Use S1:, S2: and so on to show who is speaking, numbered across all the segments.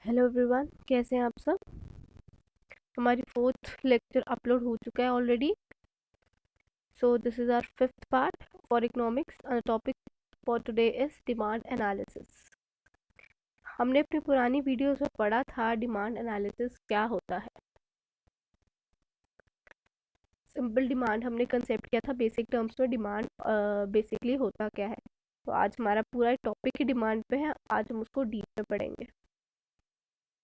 S1: Hello everyone, कैसे हैं आप सब। हमारी फोर्थ लेक्चर अपलोड हो चुका है already. So this is our fifth part for economics and topic for today is demand analysis. हमने अपनी पुरानी वीडियोस में पढ़ा था डिमांड एनालिसिस क्या होता है। सिंपल डिमांड हमने कंसेप्ट किया था, बेसिक टर्म्स में डिमांड बेसिकली होता क्या है। तो आज हमारा पूरा टॉपिक ही डिमांड पे है, आज हम उसको डीप में पढ़ेंगे।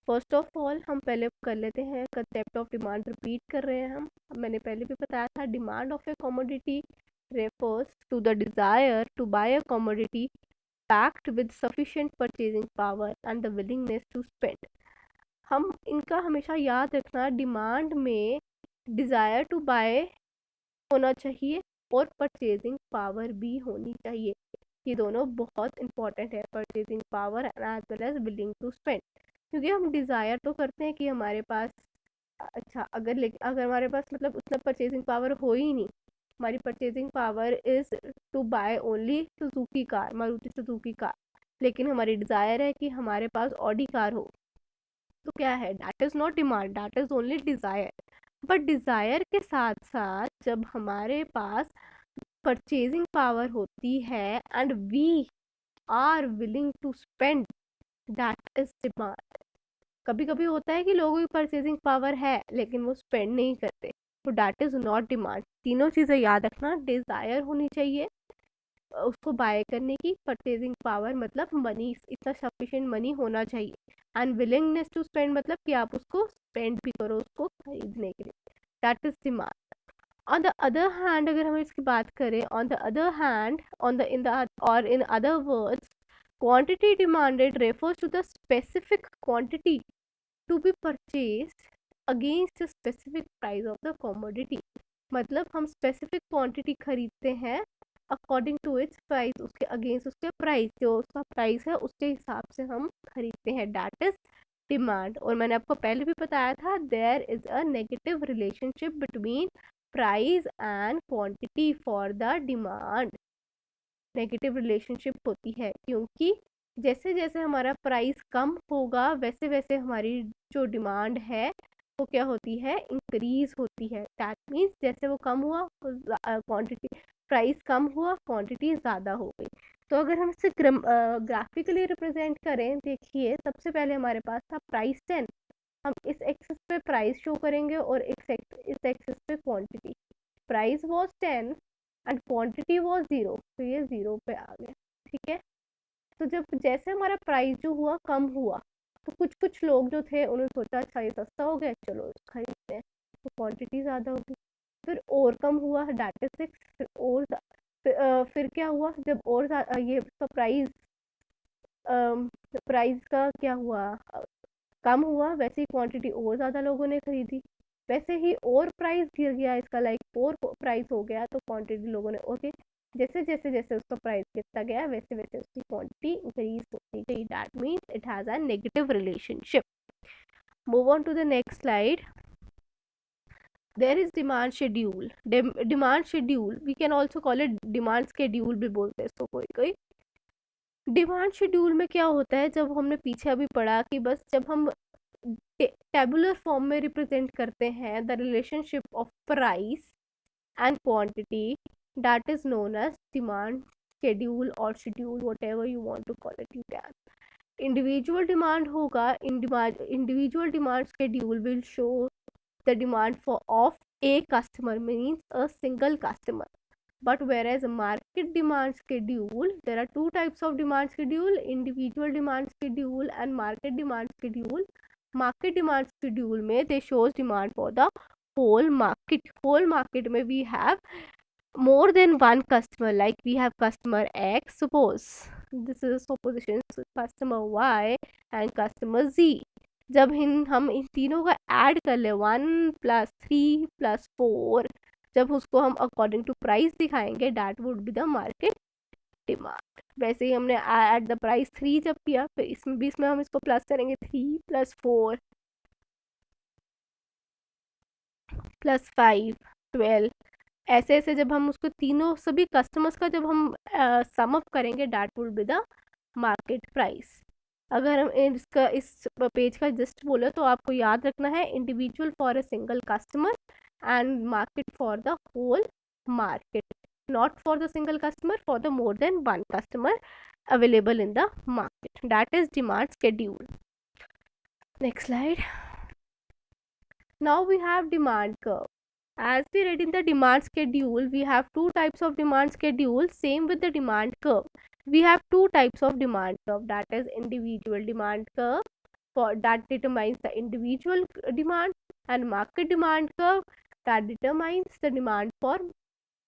S1: फर्स्ट ऑफ ऑल हम पहले कर लेते हैं कंसेप्ट ऑफ डिमांड, रिपीट कर रहे हैं हम। मैंने पहले भी बताया था, demand of a commodity refers to the desire to buy a commodity packed with sufficient purchasing power and the willingness to spend. हम इनका हमेशा याद रखना, डिमांड में डिजायर टू बाय होना चाहिए और परचेजिंग पावर भी होनी चाहिए। ये दोनों बहुत इंपॉर्टेंट है, purchasing power as well as willing to spend. क्योंकि हम डिज़ायर तो करते हैं कि हमारे पास, अच्छा अगर हमारे पास मतलब उतना परचेजिंग पावर हो ही नहीं, हमारी purchasing power is to buy only Suzuki car, Maruti Suzuki car, लेकिन हमारी डिज़ायर है कि हमारे पास ऑडी कार हो, तो क्या है, that is not demand, that is only desire. But desire के साथ साथ जब हमारे पास परचेजिंग पावर होती है and we are willing to spend, that is demand. कभी कभी होता है कि लोगों की परचेजिंग पावर है लेकिन वो स्पेंड नहीं करते, तो दैट इज नॉट डिमांड। तीनों चीज़ें याद रखना, डिज़ायर होनी चाहिए उसको बाय करने की, परचेजिंग पावर मतलब मनी, इतना सफिशिएंट मनी होना चाहिए, एंड विलिंगनेस टू स्पेंड मतलब कि आप उसको स्पेंड भी करो उसको खरीदने के लिए, that is demand. On the other hand अगर हम इसकी बात करें, on the other hand, on the in the और in other words, quantity demanded refers to the specific quantity to be purchased against the specific price of the commodity। मतलब हम specific quantity खरीदते हैं according to its price, उसके against उसके price, जो उसका price है उसके हिसाब से हम खरीदते हैं, that is demand। और मैंने आपको पहले भी बताया था, there is a negative relationship between price and quantity for the demand। Negative relationship होती है क्योंकि जैसे जैसे हमारा प्राइस कम होगा वैसे वैसे हमारी जो डिमांड है वो क्या होती है, इंक्रीज होती है। दैट मीन्स जैसे वो कम हुआ क्वांटिटी, प्राइस कम हुआ क्वांटिटी ज़्यादा हो गई। तो अगर हम इसे ग्राफिकली रिप्रेजेंट करें, देखिए सबसे पहले हमारे पास था प्राइस 10, हम इस एक्सिस पे प्राइस शो करेंगे और इस एक्सिस पे quantity. Price was 10 and quantity was 0, तो ये 0 पे आ गया, ठीक है। तो जब जैसे हमारा प्राइस जो हुआ कम हुआ, तो कुछ कुछ लोग जो थे उन्होंने सोचा अच्छा ये सस्ता हो गया, चलो खरीदते हैं, तो क्वांटिटी ज़्यादा होगी। फिर और कम हुआ, डाटा 6, फिर और फिर क्या हुआ, जब और ये इसका प्राइस का क्या हुआ, कम हुआ, वैसे ही क्वांटिटी और ज़्यादा लोगों ने खरीदी, वैसे ही और प्राइस गिर गया इसका, लाइक और प्राइस हो गया, तो क्वांटिटी लोगों ने ओके, जैसे जैसे जैसे उसका प्राइस गिरता गया वैसे वैसे उसकी क्वांटिटी इंक्रीज होती गई। That means it has a negative relationship. Move on to the next slide. There is demand schedule. Demand schedule we can also call it demand schedule भी बोलते हैं इसको कोई कोई। डिमांड शेड्यूल में क्या होता है, जब हमने पीछे अभी पढ़ा कि बस जब हम टेबुलर फॉर्म में रिप्रेजेंट करते हैं the relationship of price and quantity, that is known as demand schedule और schedule, whatever you want to call it, you can. Individual demand होगा, individual demand schedule will show the demand for of a customer, means a single customer. But whereas market demand schedule, there are two types of demand schedule, individual demand schedule and market demand schedule. Market demand schedule में they shows demand for the whole market. Whole market में we have more than one customer, like we have customer X, suppose this is a supposition, so customer Y and customer Z। जब हम इन तीनों का add कर ले, 1+3+4, जब उसको हम अकॉर्डिंग टू प्राइस दिखाएंगे, that would be the market demand. वैसे ही हमने एट द प्राइस 3 जब किया, फिर इसमें भी इसमें हम इसको प्लस करेंगे, 3+4+5 12, ऐसे ऐसे जब हम उसको तीनों सभी कस्टमर्स का जब हम सम अप करेंगे, that would be the market price. अगर हम इसका इस पेज का जस्ट बोले तो आपको याद रखना है individual for a single customer and market for the whole market, not for the single customer, for the more than one customer available in the market. That is demand schedule. Next slide. Now we have demand curve. As we read in the demand schedule, we have two types of demand schedule. Same with the demand curve. We have two types of demand curve. That is individual demand curve for that determines the individual demand, and market demand curve that determines the demand for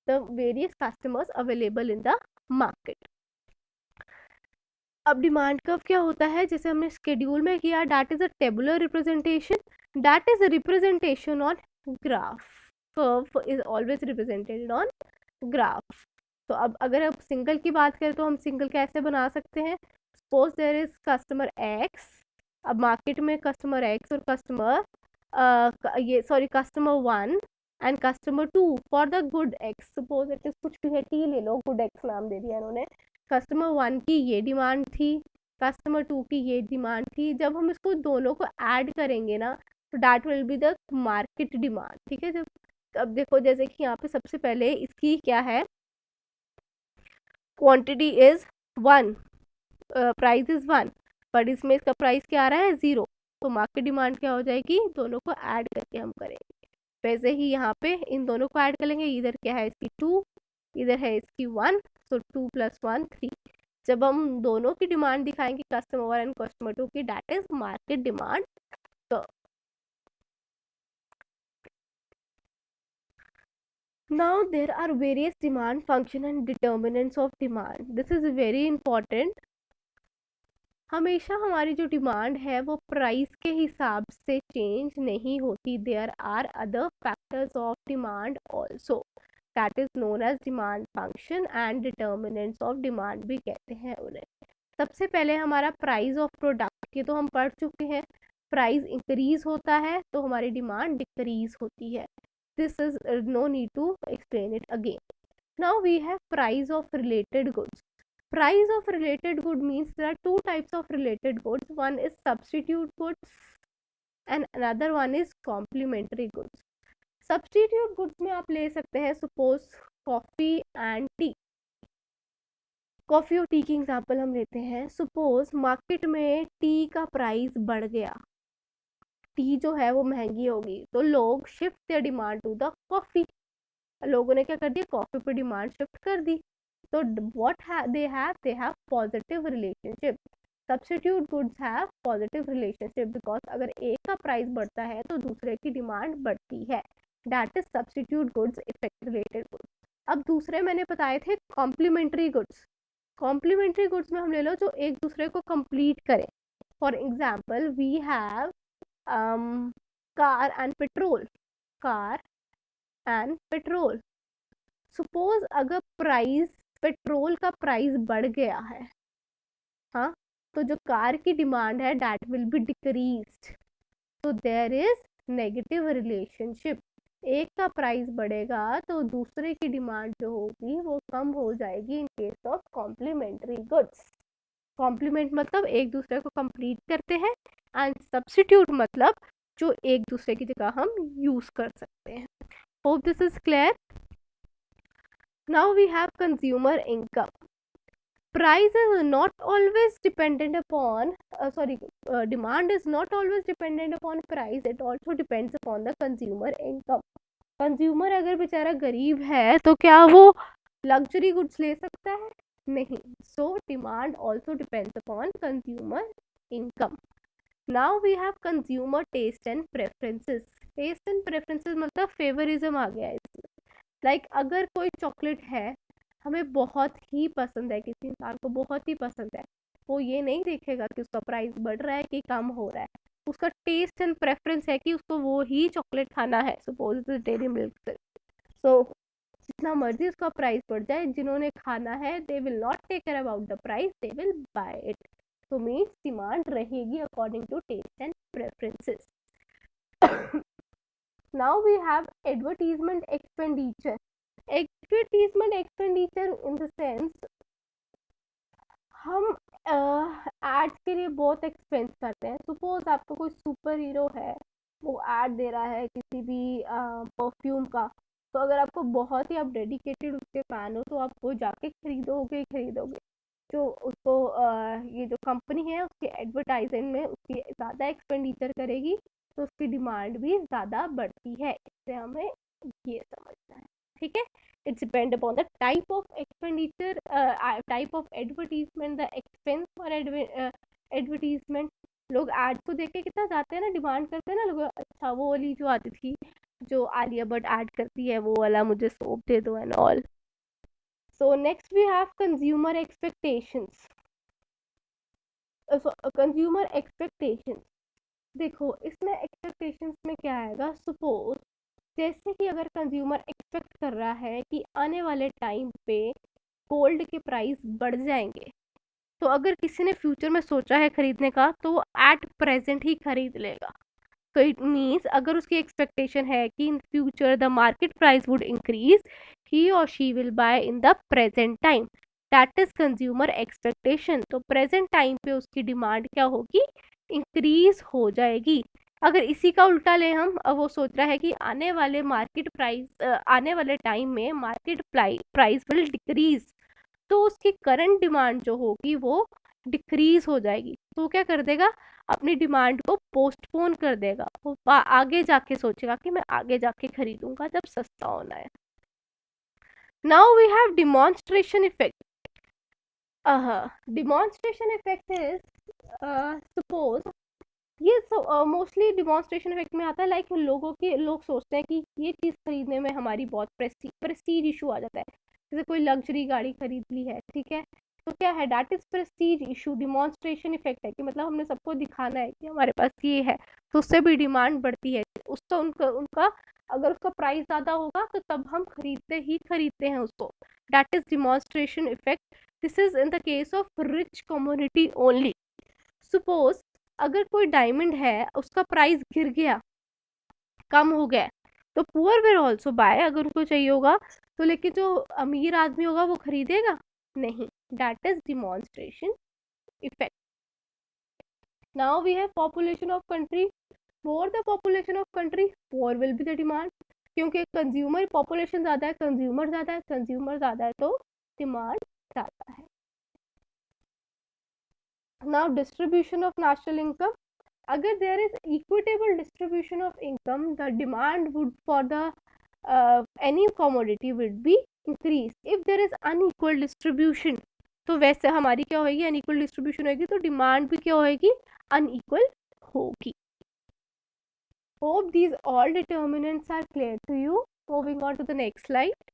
S1: the various customers available in the market. अब demand curve क्या होता है, जैसे हमने schedule में किया, that is a tabular representation, that is a representation on graph. Curve is always represented on graph. तो अब अगर आप सिंगल की बात करें तो हम सिंगल कैसे बना सकते हैं. Suppose there is customer X. अब मार्केट में कस्टमर एक्स और customer customer 1 and customer 2 for the good X. Suppose it is कुछ भी है, टी ले लो, गुड एक्स नाम दे दिया इन्होंने. कस्टमर 1 की ये डिमांड थी, कस्टमर 2 की ये डिमांड थी. जब हम इसको दोनों को ऐड करेंगे ना तो that will be the market demand. ठीक है. जब अब देखो जैसे कि यहाँ पे सबसे पहले इसकी क्या है, quantity is 1, price is 1, but इसमें इसका प्राइस क्या आ रहा है 0. तो मार्केट डिमांड क्या हो जाएगी, दोनों को ऐड करके हम करेंगे. वैसे ही यहाँ पे इन दोनों को ऐड कर लेंगे. इधर क्या है इसकी 2, इधर है इसकी 1, सो 2 + 1 3. जब हम दोनों की डिमांड दिखाएंगे कस्टमर 1 एंड कस्टमर 2 की, दैट इज मार्केट डिमांड. तो now there are various demand function and determinants of demand. This is very important. हमेशा हमारी जो डिमांड है वो प्राइस के हिसाब से चेंज नहीं होती. There are other factors of demand also, that is known as demand function and determinants of demand भी कहते हैं उन्हें. सबसे पहले हमारा प्राइस ऑफ प्रोडक्ट, ये तो हम पढ़ चुके हैं. प्राइस इंक्रीज होता है तो हमारी डिमांड डिक्रीज होती है. This is no need to explain it again. Now we have price of related goods. Price of related good means there are two types of related goods. One is substitute goods and another one is complementary goods. Substitute goods में आप ले सकते हैं suppose coffee and tea. Coffee और T की example हम लेते हैं. सपोज मार्केट में टी का प्राइस बढ़ गया, टी जो है वो महंगी होगी, तो लोग shift their demand to the coffee. लोगों ने क्या कर दिया, कॉफ़ी पे डिमांड शिफ्ट कर दी. तो what they have positive relationship. Substitute goods have positive relationship because अगर एक का प्राइस बढ़ता है तो दूसरे की डिमांड बढ़ती है. That is substitute goods effect related goods. अब दूसरे मैंने बताए थे कॉम्प्लीमेंट्री गुड्स. कॉम्प्लीमेंट्री गुड्स में हम ले लो जो एक दूसरे को कंप्लीट करें. For example we have car and petrol. Car and petrol. Suppose अगर प्राइस पेट्रोल का प्राइस बढ़ गया है, हाँ, तो जो कार की डिमांड है दैट विल बी डिक्रीज्ड. तो देयर इज नेगेटिव रिलेशनशिप. एक का प्राइस बढ़ेगा तो दूसरे की डिमांड जो होगी वो कम हो जाएगी in case of complementary goods. Complement मतलब एक दूसरे को कंप्लीट करते हैं, एंड सब्स्टिट्यूट मतलब जो एक दूसरे की जगह हम यूज कर सकते हैं. Hope this is clear. Now we have consumer income. Price is not always dependent upon demand is not always dependent upon price. It also depends upon the consumer income. Consumer अगर बेचारा गरीब है तो क्या वो लग्जरी गुड्स ले सकता है, नहीं. So demand also depends upon consumer income. Now we have consumer taste and preferences. Taste and preferences मतलब फेवरिज्म आ गया है इसमें. लाइक अगर कोई चॉकलेट है हमें बहुत ही पसंद है, किसी इंसान को बहुत ही पसंद है, वो ये नहीं देखेगा कि उसका प्राइस बढ़ रहा है कि कम हो रहा है. उसका टेस्ट एंड प्रेफरेंस है कि उसको वो ही चॉकलेट खाना है. Suppose it is Dairy Milk. So जितना मर्जी उसका प्राइस बढ़ जाए, जिन्होंने खाना है they will not take care about the price, they will buy it. तो मीन्स डिमांड रहेगी according to taste and preferences. Now we have advertisement expenditure. Advertisement expenditure in the sense हम एड्स के लिए बहुत एक्सपेंस करते हैं। Suppose आपको कोई सुपर हीरो है, वो एड दे रहा है किसी भी परफ्यूम का, तो अगर आपको बहुत ही आप डेडिकेटेड उसके फैन हो तो आप वो जाके खरीदोगे ही खरीदोगे। जो उसको ये जो कंपनी है उसके एडवर्टाइजमेंट में उसकी ज़्यादा एक्सपेंडिचर करेगी तो उसकी डिमांड भी ज़्यादा बढ़ती है। इससे हमें ये समझना है, ठीक है। It's depend upon the type of expenditure, type of advertisement, the expense for advertisement। लोग एड को देख के कितना जाते हैं ना, डिमांड करते हैं ना लोग, अच्छा वो वाली जो आती थी जो आलिया भट्ट ऐड करती है वो वाला मुझे सोप दे दो and all. So next we have consumer expectations. Consumer expectations, देखो इसमें एक्सपेक्टेशंस में क्या आएगा। सपोज जैसे कि अगर कंज्यूमर एक्सपेक्ट कर रहा है कि आने वाले टाइम पे गोल्ड के प्राइस बढ़ जाएंगे, तो अगर किसी ने फ्यूचर में सोचा है खरीदने का तो वो एट प्रेजेंट ही खरीद लेगा। तो इट मीन्स अगर उसकी एक्सपेक्टेशन है कि in future the market price would increase, he और she will buy in the present time. That is consumer expectation. तो प्रेजेंट टाइम पे उसकी डिमांड क्या होगी, इंक्रीज हो जाएगी। अगर इसी का उल्टा ले हम, अब वो सोच रहा है कि आने वाले मार्केट प्राइस, आने वाले टाइम में मार्केट प्राइस विल डिक्रीज, तो उसकी करंट डिमांड जो होगी वो डिक्रीज हो जाएगी। तो क्या कर देगा, अपनी डिमांड को पोस्टपोन कर देगा। वो आगे जाके सोचेगा कि मैं आगे जाके खरीदूंगा जब सस्ता होना है। Now we have demonstration effect. Demonstration effect is, suppose ये मोस्टली डिमॉन्स्ट्रेशन इफेक्ट में आता है, लाइक लोग सोचते हैं कि ये चीज़ खरीदने में हमारी बहुत प्रेस्टीज इशू आ जाता है। जैसे कोई लग्जरी गाड़ी खरीद ली है, ठीक है, तो क्या है, that is Prestige issue. Demonstration effect है कि मतलब हमने सबको दिखाना है कि हमारे पास ये है, तो उससे भी डिमांड बढ़ती है। उसका उनका उनका अगर उसका प्राइस ज़्यादा होगा तो तब हम खरीदते हैं उसको। That is demonstration effect. This is in the case of rich community only. Suppose अगर कोई डायमंड है उसका प्राइस गिर गया, कम हो गया, तो पुअर विल ऑल्सो बाय, अगर उनको चाहिए होगा तो। लेकिन जो अमीर आदमी होगा वो खरीदेगा नहीं। That is demonstration effect. Now we have population of country. More the population of country, poor will be the demand. क्योंकि कंज्यूमर पॉपुलेशन ज़्यादा है, कंज्यूमर ज़्यादा है, कंज्यूमर ज़्यादा है तो डिमांड ज़्यादा है। Now distribution of national income. अगर there is equitable distribution of income, the demand would for the any commodity would be increase. If there is unequal distribution, तो वैसे हमारी क्या होगी, अनइक्वल डिस्ट्रीब्यूशन होगी तो डिमांड भी क्या होगी, अनइक्वल होगी। Hope these all determinants are clear to you. Moving on to the next slide.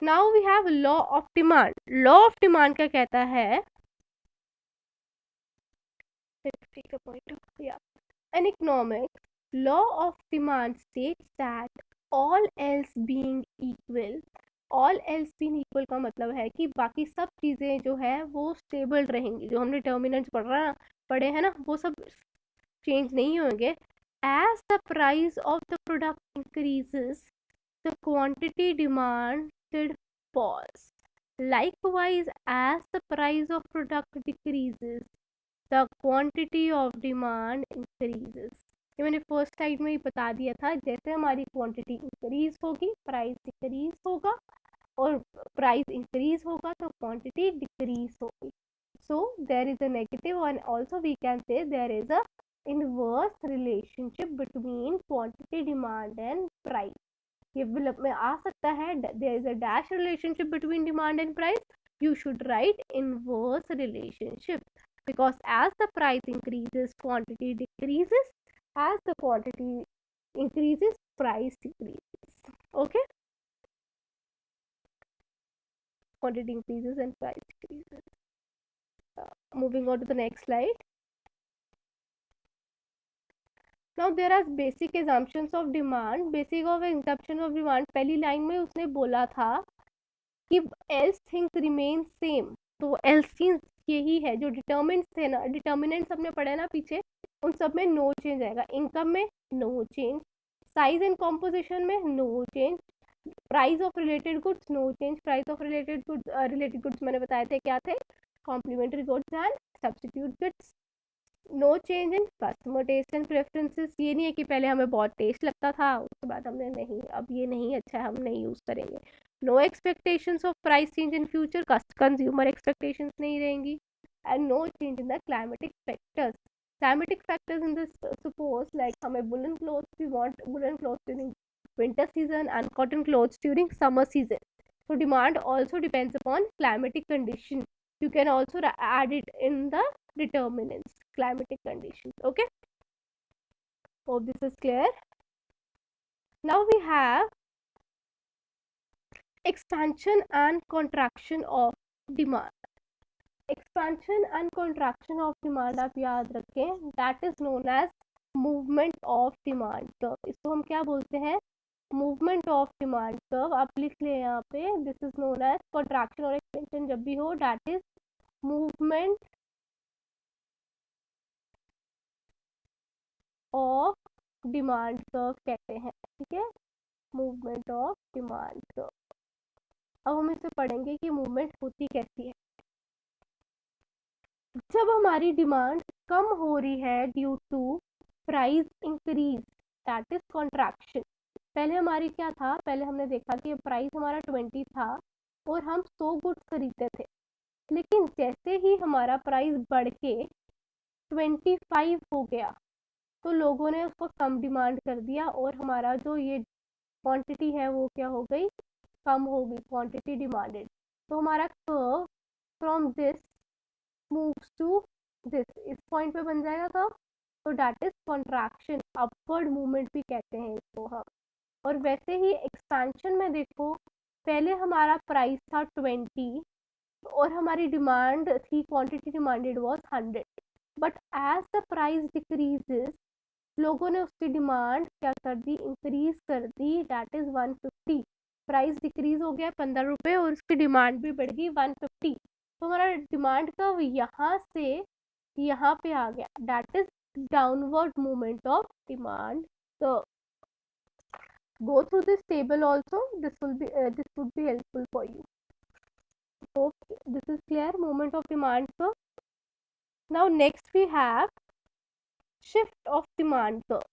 S1: Now we have law of demand. Law of demand क्या कहता है, let's take a point of, yeah. An economic law of demand states that all else being equal, all else being equal का मतलब है कि बाकी सब चीज़ें जो है वो स्टेबल रहेंगी। जो हमने डिटर्मिनेंट्स पढ़े हैं ना, वो सब चेंज नहीं होंगे। As the price of the product increases, the quantity demanded falls. Likewise, as the price of product decreases, the quantity of demand increases. ये मैंने फर्स्ट स्लाइड में ही बता दिया था, जैसे हमारी क्वांटिटी इंक्रीज होगी प्राइस डिक्रीज होगा, और प्राइस इंक्रीज होगा तो क्वांटिटी डिक्रीज होगी। So there is a negative and also we can say there is a inverse relationship between quantity demand and price. ये में आ सकता है, there is a dash relationship between demand and price, you should write inverse relationship, because as the price increases quantity decreases, as the quantity increases price decreases. Okay, quantity increases and price decreases. Moving on to the next slide. Now there are basic assumptions of demand. Basic of assumption of demand, पहली line में उसने बोला था कि else things remain same। तो else things यही है जो डिटर्मिनेंट्स थे ना, डिटर्मिनेंट्स हमने पढ़े ना पीछे, उन सब में नो चेंज आएगा। इनकम में no change, size and composition में no change, price of related goods no change. Price of related goods मैंने बताए थे क्या थे, complementary goods and substitute goods. No change in customer taste and preferences, ये नहीं है कि पहले हमें बहुत टेस्ट लगता था उसके बाद हमने नहीं, अब ये नहीं अच्छा है, हम नहीं यूज़ करेंगे. No expectations of price change in future, consumer expectations नहीं रहेंगी. And no change in the climatic factors. Climatic factors in this, suppose like हमें woollen clothes, we want woollen clothes during winter season and cotton clothes during summer season. So demand also depends upon climatic condition. You can also add it in the determinants, climatic conditions. Okay, hope this is clear. Now we have expansion and contraction of demand. Expansion and contraction of demand आप याद रखें, that is known as movement of demand curve. इसको हम क्या बोलते हैं? Movement of demand curve. आप लिख लें यहाँ पे, this is known as contraction और एक्सपेंशन जब भी हो, that is movement of demand curve कहते हैं. ठीक है, मूवमेंट ऑफ डिमांड कर्व. अब हम इसे पढ़ेंगे कि मूवमेंट होती कैसी है. जब हमारी डिमांड कम हो रही है due to price increase, that is contraction. पहले हमारी क्या था, पहले हमने देखा कि प्राइस हमारा 20 था और हम 100 गुड्स खरीदते थे. लेकिन जैसे ही हमारा प्राइस बढ़ के 25 हो गया तो लोगों ने उसको कम डिमांड कर दिया और हमारा जो ये क्वांटिटी है वो क्या हो गई, कम हो गई, क्वांटिटी डिमांडेड. तो हमारा curve from this moves to this, इस पॉइंट पे बन जाएगा कर्व. तो that is contraction, upward movement भी कहते हैं इसको हम. और वैसे ही एक्सपेंशन में देखो, पहले हमारा प्राइस था 20 और हमारी डिमांड थी, quantity demanded was 100, but as the price decreases लोगों ने उसकी डिमांड क्या कर दी, इंक्रीज कर दी, दैट इज 150. प्राइस डिक्रीज हो गया 15 रुपये और उसकी डिमांड भी बढ़ गई 150. तो हमारा डिमांड का यहाँ से यहाँ पे आ गया, that is downward movement of demand. तो go through this table also, this would be helpful for you. Hope this is clear, movement of demand curve. Now next we have shift of demand curve.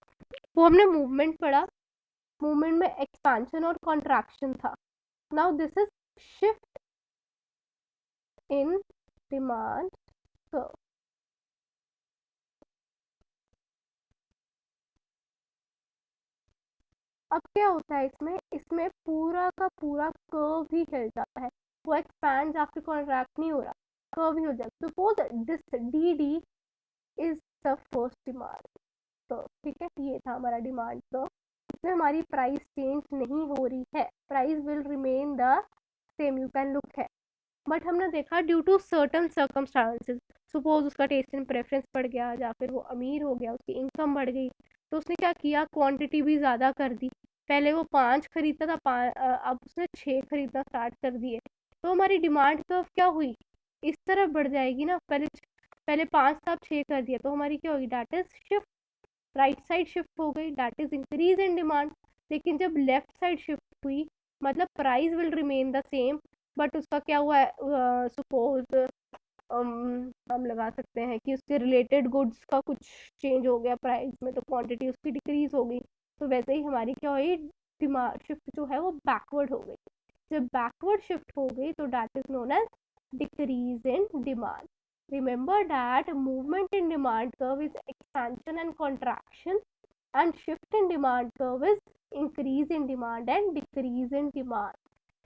S1: वो हमने movement पढ़ा, movement में expansion और contraction था. Now this is shift in demand curve. अब क्या होता है इसमें, इसमें पूरा का पूरा कर्व ही हिल जाता है, वो एक्सपैंड या फिर कॉन्ट्रैक्ट नहीं हो रहा, कर्व ही हो जाता. Suppose this D D is the first demand. तो ठीक है, ये था हमारा डिमांड कर्व. इसमें हमारी प्राइस चेंज नहीं हो रही है, price will remain the same, you can look है. बट हमने देखा due to certain circumstances, suppose उसका टेस्ट एंड प्रेफरेंस बढ़ गया या फिर वो अमीर हो गया, उसकी इनकम बढ़ गई, तो उसने क्या किया, क्वांटिटी भी ज़्यादा कर दी. पहले वो 5 खरीदता था, अब उसने 6 खरीदना स्टार्ट कर दिए. तो हमारी डिमांड कर्व क्या हुई, इस तरफ बढ़ जाएगी ना. पहले 5 था, अब 6 कर दिया, तो हमारी क्या होगी, that is shift, right side shift हो गई, that is increase in demand. लेकिन जब लेफ्ट साइड शिफ्ट हुई, मतलब price will remain the same, but उसका क्या हुआ है, सपोज हम लगा सकते हैं कि उसके रिलेटेड गुड्स का कुछ चेंज हो गया प्राइस में, तो क्वांटिटी उसकी डिक्रीज हो गई. तो वैसे ही हमारी क्या हुई, डिमांड शिफ्ट जो है वो बैकवर्ड हो गई. जब बैकवर्ड शिफ्ट हो गई तो that is known as decrease in demand. Remember that movement in demand curve is expansion and contraction, and shift in demand curve is increase in demand and decrease in demand.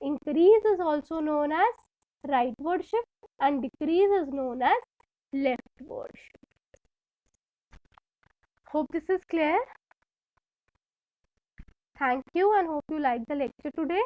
S1: Increase is also known as rightward shift and decrease is known as leftward shift. Hope this is clear. Thank you and hope you like the lecture today.